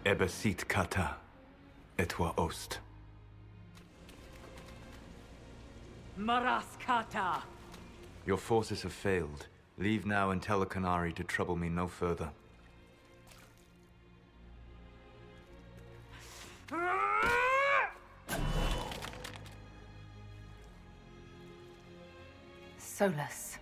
Ebesit kata, etwa ost. Maraskata! Your forces have failed. Leave now and tell the Canary to trouble me no further. Solas.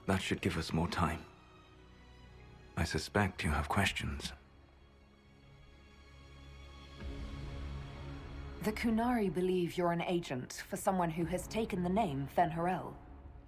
That should give us more time. I suspect you have questions. The Kunari believe you're an agent for someone who has taken the name Fen'Harel.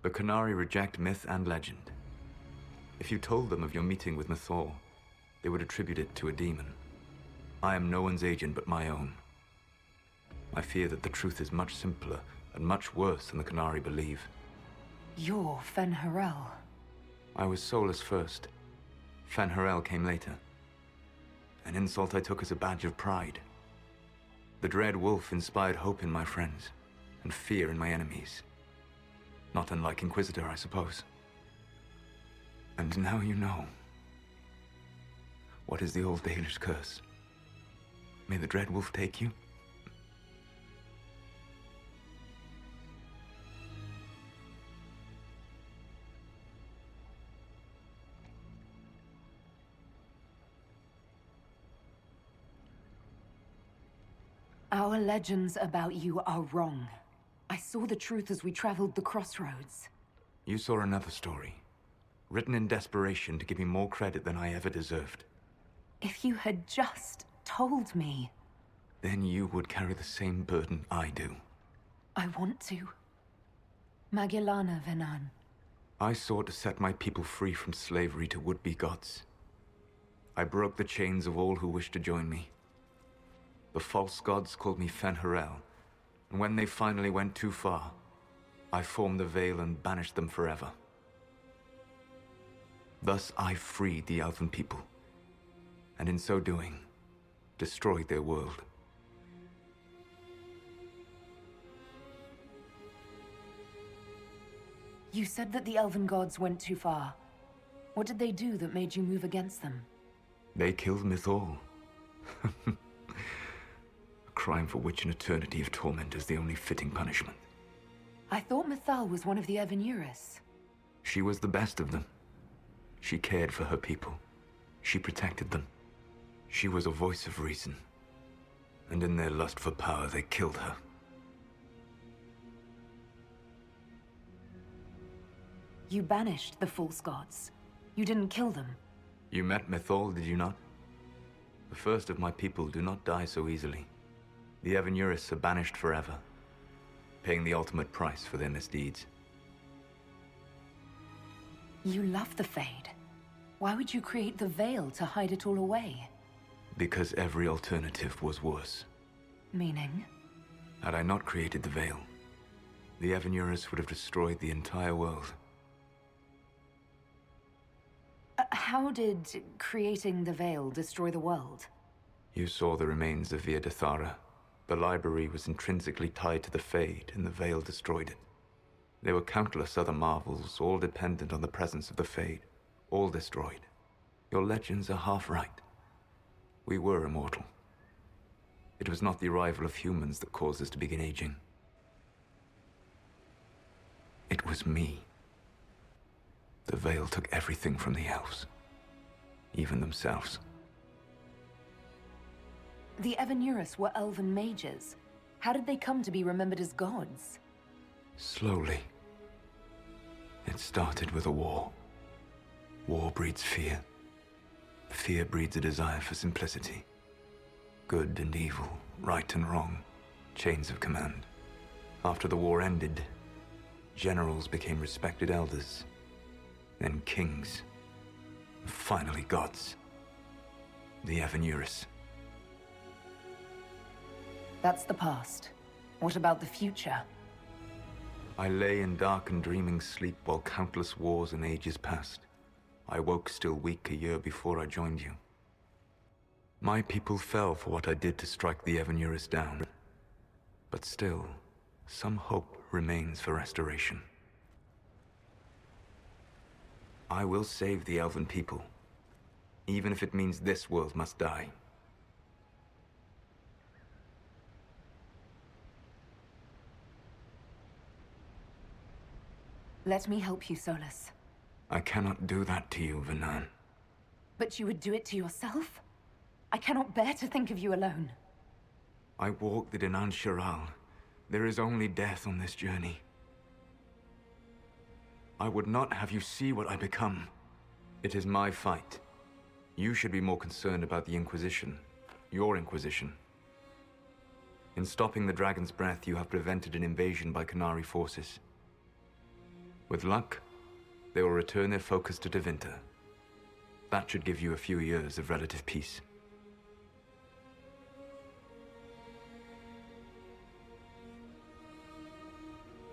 The Canary reject myth and legend. If you told them of your meeting with Mythor, they would attribute it to a demon. I am no one's agent but my own. I fear that the truth is much simpler and much worse than the Canary believe. You're Fen'Harel. I was Solas first. Fen'Harel came later. An insult I took as a badge of pride. The Dread Wolf inspired hope in my friends, and fear in my enemies. Not unlike Inquisitor, I suppose. And now you know. What is the old Dalish curse? May the Dread Wolf take you? Our legends about you are wrong. I saw the truth as we traveled the crossroads. You saw another story, written in desperation to give me more credit than I ever deserved. If you had just told me... Then you would carry the same burden I do. I want to. Magellana Venan. I sought to set my people free from slavery to would-be gods. I broke the chains of all who wished to join me. The false gods called me Fen'Harel, and when they finally went too far, I formed the Veil and banished them forever. Thus I freed the Elven people, and in so doing, destroyed their world. You said that the Elven gods went too far. What did they do that made you move against them? They killed Mythor. A crime for which an eternity of torment is the only fitting punishment. I thought Mythal was one of the Evenuris. She was the best of them. She cared for her people. She protected them. She was a voice of reason. And in their lust for power, they killed her. You banished the false gods. You didn't kill them. You met Mythal, did you not? The first of my people do not die so easily. The Evenuris are banished forever, paying the ultimate price for their misdeeds. You love the Fade. Why would you create the Veil to hide it all away? Because every alternative was worse. Meaning? Had I not created the Veil, the Evenuris would have destroyed the entire world. How did creating the Veil destroy the world? You saw the remains of Via de Thara. The library was intrinsically tied to the Fade, and the Veil destroyed it. There were countless other marvels, all dependent on the presence of the Fade, all destroyed. Your legends are half right. We were immortal. It was not the arrival of humans that caused us to begin aging. It was me. The Veil took everything from the elves, even themselves. The Evenuris were elven mages. How did they come to be remembered as gods? Slowly. It started with a war. War breeds fear. Fear breeds a desire for simplicity. Good and evil, right and wrong, chains of command. After the war ended, generals became respected elders, then kings, and finally gods. The Evenuris. That's the past. What about the future? I lay in dark and dreaming sleep while countless wars and ages passed. I woke still weak a year before I joined you. My people fell for what I did to strike the Evanurus down. But still, some hope remains for restoration. I will save the Elven people, even if it means this world must die. Let me help you, Solas. I cannot do that to you, Vernan. But you would do it to yourself? I cannot bear to think of you alone. I walk the Dinan Shiral. There is only death on this journey. I would not have you see what I become. It is my fight. You should be more concerned about the Inquisition. Your Inquisition. In stopping the Dragon's Breath, you have prevented an invasion by Qunari forces. With luck, they will return their focus to Tevinter. That should give you a few years of relative peace.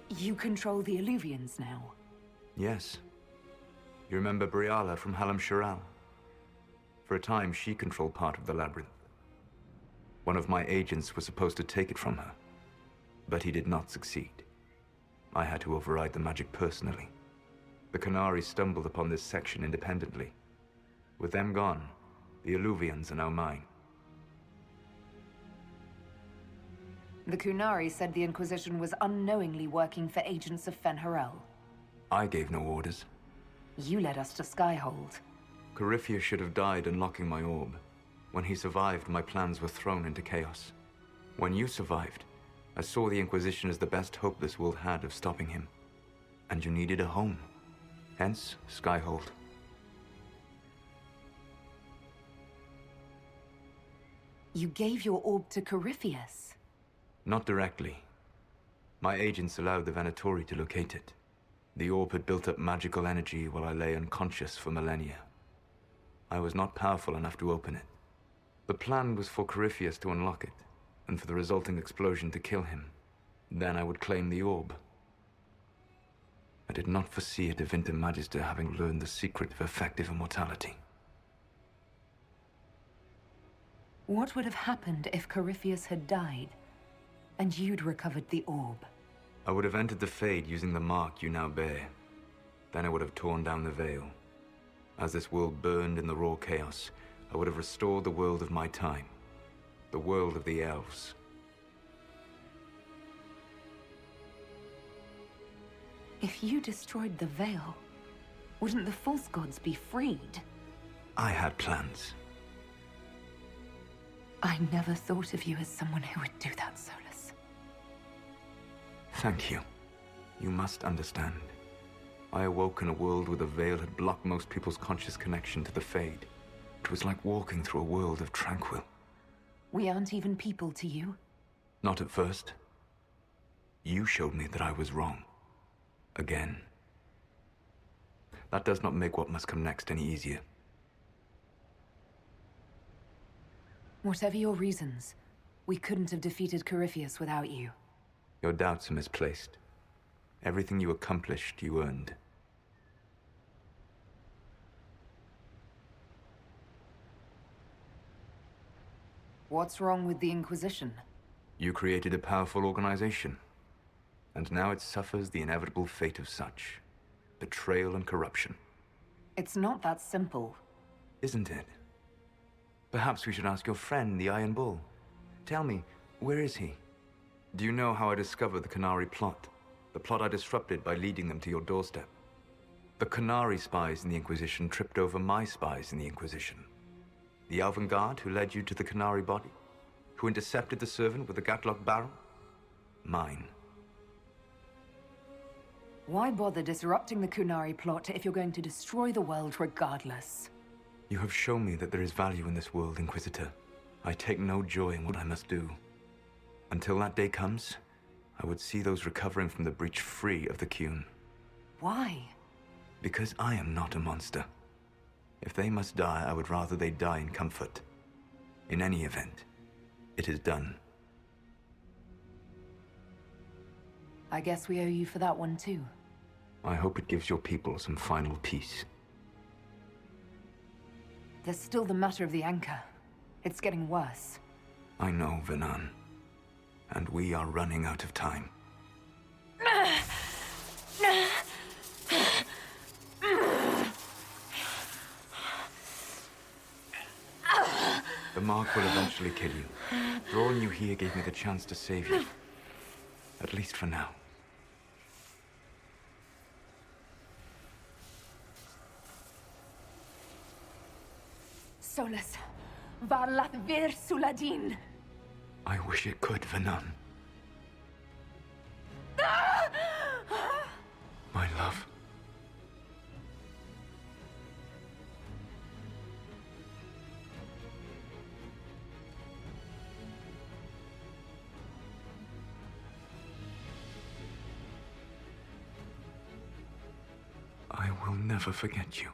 You control the Illuvians now? Yes. You remember Briala from Halam Shiral? For a time, she controlled part of the labyrinth. One of my agents was supposed to take it from her, but he did not succeed. I had to override the magic personally. The Qunari stumbled upon this section independently. With them gone, the Illuvians are now mine. The Qunari said the Inquisition was unknowingly working for agents of Fen'Harel. I gave no orders. You led us to Skyhold. Corypheus should have died unlocking my orb. When he survived, my plans were thrown into chaos. When you survived, I saw the Inquisition as the best hope this world had of stopping him. And you needed a home. Hence, Skyhold. You gave your orb to Corypheus? Not directly. My agents allowed the Venatori to locate it. The orb had built up magical energy while I lay unconscious for millennia. I was not powerful enough to open it. The plan was for Corypheus to unlock it, and for the resulting explosion to kill him. Then I would claim the orb. I did not foresee a Tevinter Magister having learned the secret of effective immortality. What would have happened if Corypheus had died, and you'd recovered the orb? I would have entered the Fade using the mark you now bear. Then I would have torn down the veil. As this world burned in the raw chaos, I would have restored the world of my time. The world of the elves. If you destroyed the veil, wouldn't the false gods be freed? I had plans. I never thought of you as someone who would do that, Solas. Thank you. You must understand. I awoke in a world where the veil had blocked most people's conscious connection to the Fade. It was like walking through a world of tranquil. We aren't even people to you? Not at first. You showed me that I was wrong. Again. That does not make what must come next any easier. Whatever your reasons, we couldn't have defeated Corypheus without you. Your doubts are misplaced. Everything you accomplished, you earned. What's wrong with the Inquisition? You created a powerful organization, and now it suffers the inevitable fate of such. Betrayal and corruption. It's not that simple. Isn't it? Perhaps we should ask your friend, the Iron Bull. Tell me, where is he? Do you know how I discovered the Qunari plot? The plot I disrupted by leading them to your doorstep. The Qunari spies in the Inquisition tripped over my spies in the Inquisition. The Elven Guard who led you to the Qunari body? Who intercepted the servant with the Gatlock barrel? Mine. Why bother disrupting the Qunari plot if you're going to destroy the world regardless? You have shown me that there is value in this world, Inquisitor. I take no joy in what I must do. Until that day comes, I would see those recovering from the breach free of the Qun. Why? Because I am not a monster. If they must die, I would rather they die in comfort. In any event, it is done. I guess we owe you for that one too. I hope it gives your people some final peace. There's still the matter of the anchor. It's getting worse. I know, Venan. And we are running out of time. The mark will eventually kill you. Drawing you here gave me the chance to save you. At least for now. Solas. Varlath vir Suladin. I wish it could, Venan. My love. I will never forget you.